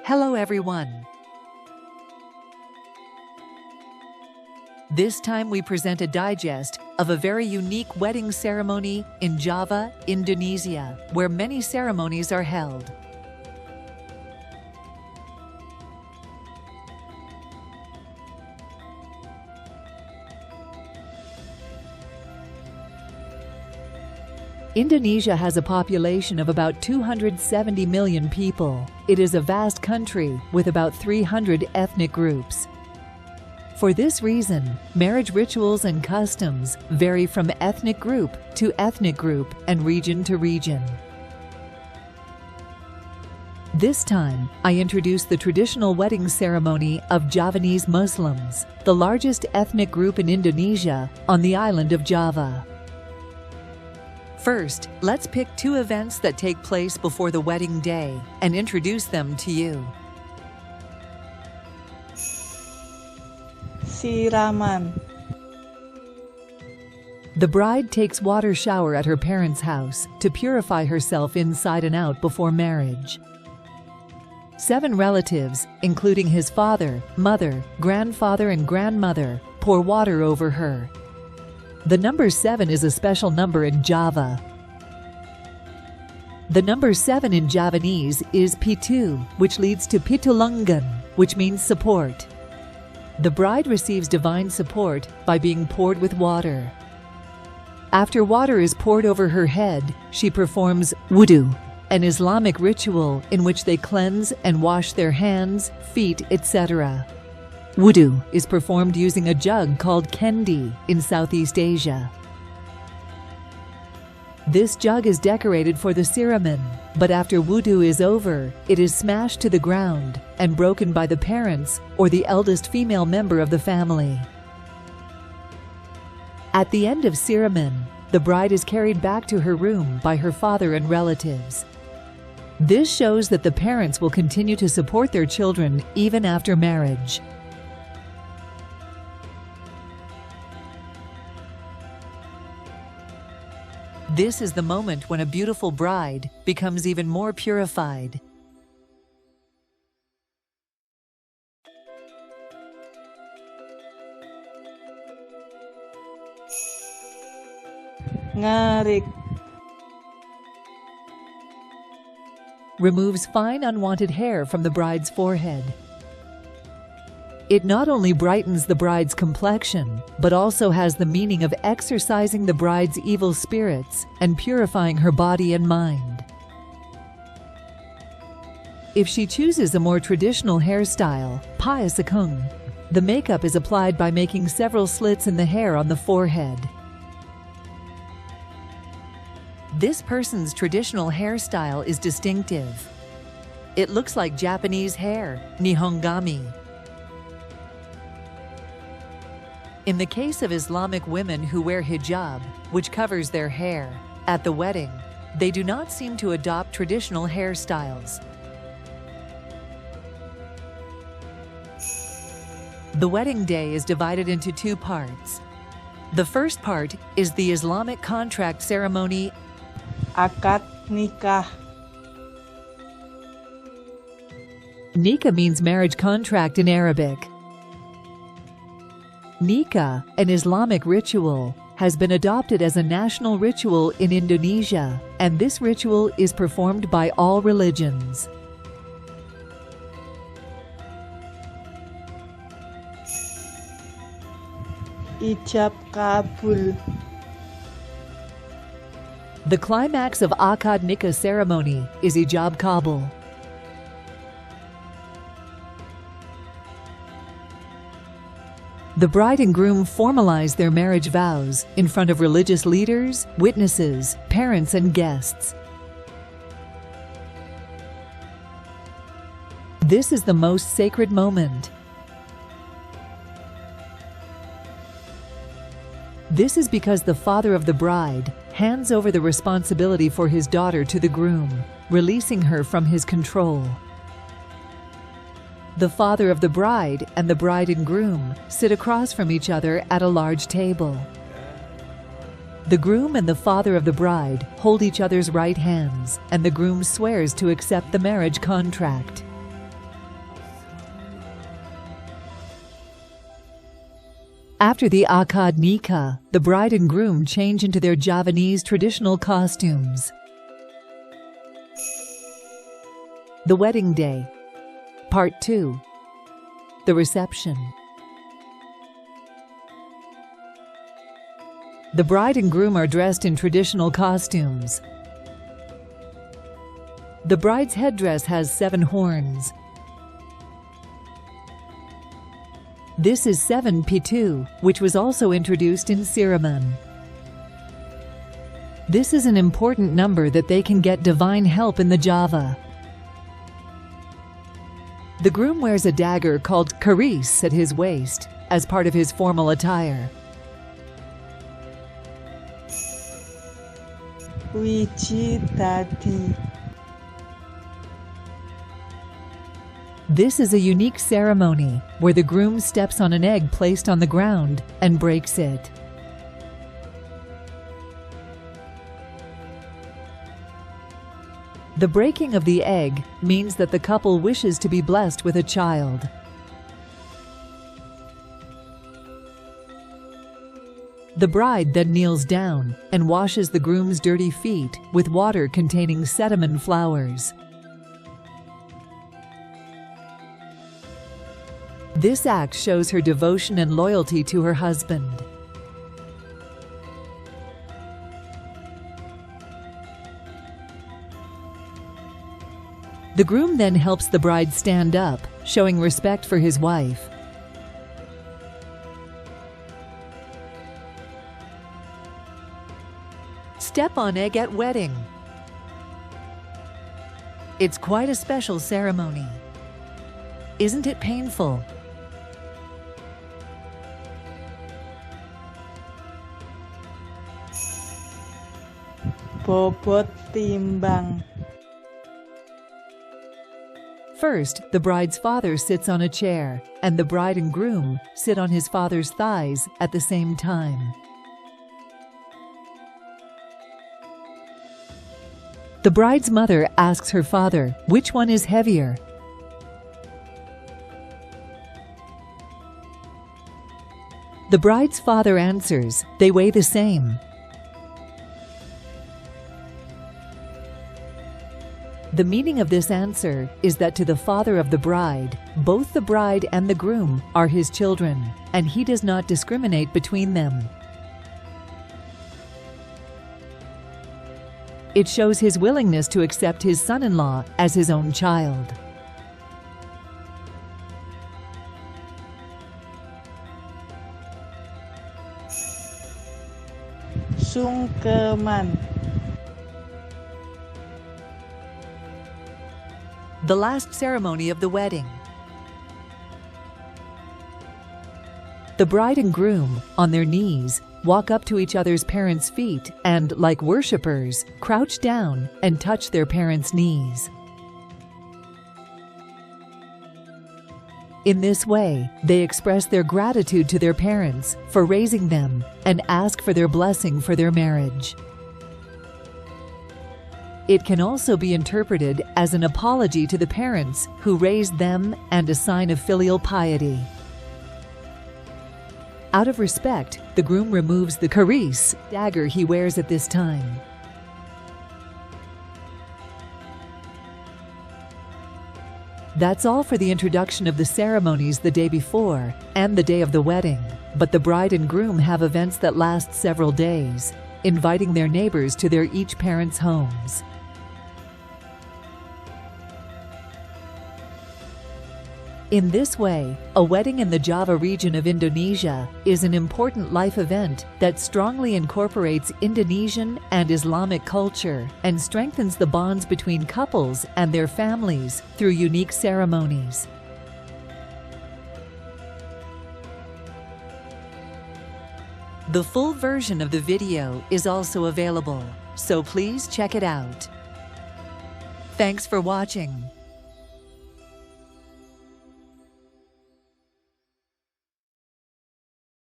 Hello everyone. This time we present a digest of a very unique wedding ceremony in Java, Indonesia, where many ceremonies are held. Indonesia has a population of about 270 million people. It is a vast country with about 300 ethnic groups. For this reason, marriage rituals and customs vary from ethnic group to ethnic group and region to region. This time, I introduce the traditional wedding ceremony of Javanese Muslims, the largest ethnic group in Indonesia on the island of Java. First, let's pick two events that take place before the wedding day and introduce them to you. Siraman. The bride takes water shower at her parents' house to purify herself inside and out before marriage. 7 relatives, including his father, mother, grandfather, and grandmother, pour water over her. The number 7 is a special number in Java. The number 7 in Javanese is pitu, which leads to pitulungan, which means support. The bride receives divine support by being poured with water. After water is poured over her head, she performs wudu, an Islamic ritual in which they cleanse and wash their hands, feet, etc. Wudu is performed using a jug called kendi in Southeast Asia. This jug is decorated for the Siraman, but after wudu is over, it is smashed to the ground and broken by the parents or the eldest female member of the family. At the end of Siraman, the bride is carried back to her room by her father and relatives. This shows that the parents will continue to support their children even after marriage. This is the moment when a beautiful bride becomes even more purified. Ngerik. Removes fine unwanted hair from the bride's forehead. It not only brightens the bride's complexion, but also has the meaning of exorcising the bride's evil spirits and purifying her body and mind. If she chooses a more traditional hairstyle, paesakung, the makeup is applied by making several slits in the hair on the forehead. This person's traditional hairstyle is distinctive. It looks like Japanese hair, nihongami. In the case of Islamic women who wear hijab, which covers their hair, at the wedding, they do not seem to adopt traditional hairstyles. The wedding day is divided into 2 parts. The first part is the Islamic contract ceremony, Akad nikah. Nikah means marriage contract in Arabic. Nikah, an Islamic ritual, has been adopted as a national ritual in Indonesia, and this ritual is performed by all religions. Ijab Kabul. The climax of Akad Nikah ceremony is Ijab Kabul. The bride and groom formalize their marriage vows in front of religious leaders, witnesses, parents, and guests. This is the most sacred moment. This is because the father of the bride hands over the responsibility for his daughter to the groom, releasing her from his control. The father of the bride and the bride and groom sit across from each other at a large table. The groom and the father of the bride hold each other's right hands, and the groom swears to accept the marriage contract. After the akad nikah, the bride and groom change into their Javanese traditional costumes. The wedding day. Part 2. The reception. The bride and groom are dressed in traditional costumes. The bride's headdress has 7 horns. This is 7 Pitu, which was also introduced in Siraman. This is an important number that they can get divine help in the Java. The groom wears a dagger called keris at his waist as part of his formal attire. Wiji Dadi. This is a unique ceremony where the groom steps on an egg placed on the ground and breaks it. The breaking of the egg means that the couple wishes to be blessed with a child. The bride then kneels down and washes the groom's dirty feet with water containing Siraman flowers. This act shows her devotion and loyalty to her husband. The groom then helps the bride stand up, showing respect for his wife. Step on egg at wedding. It's quite a special ceremony. Isn't it painful? Bobot Timbang. First, the bride's father sits on a chair, and the bride and groom sit on his father's thighs at the same time. The bride's mother asks her father, which one is heavier? The bride's father answers, they weigh the same. The meaning of this answer is that to the father of the bride, both the bride and the groom are his children, and he does not discriminate between them. It shows his willingness to accept his son-in-law as his own child. Sungkeman. The last ceremony of the wedding. The bride and groom, on their knees, walk up to each other's parents' feet and, like worshippers, crouch down and touch their parents' knees. In this way, they express their gratitude to their parents for raising them and ask for their blessing for their marriage. It can also be interpreted as an apology to the parents who raised them and a sign of filial piety. Out of respect, the groom removes the keris, dagger he wears at this time. That's all for the introduction of the ceremonies the day before and the day of the wedding, but the bride and groom have events that last several days, inviting their neighbors to their each parents' homes. In this way, a wedding in the Java region of Indonesia is an important life event that strongly incorporates Indonesian and Islamic culture and strengthens the bonds between couples and their families through unique ceremonies. The full version of the video is also available, so please check it out. Thanks for watching.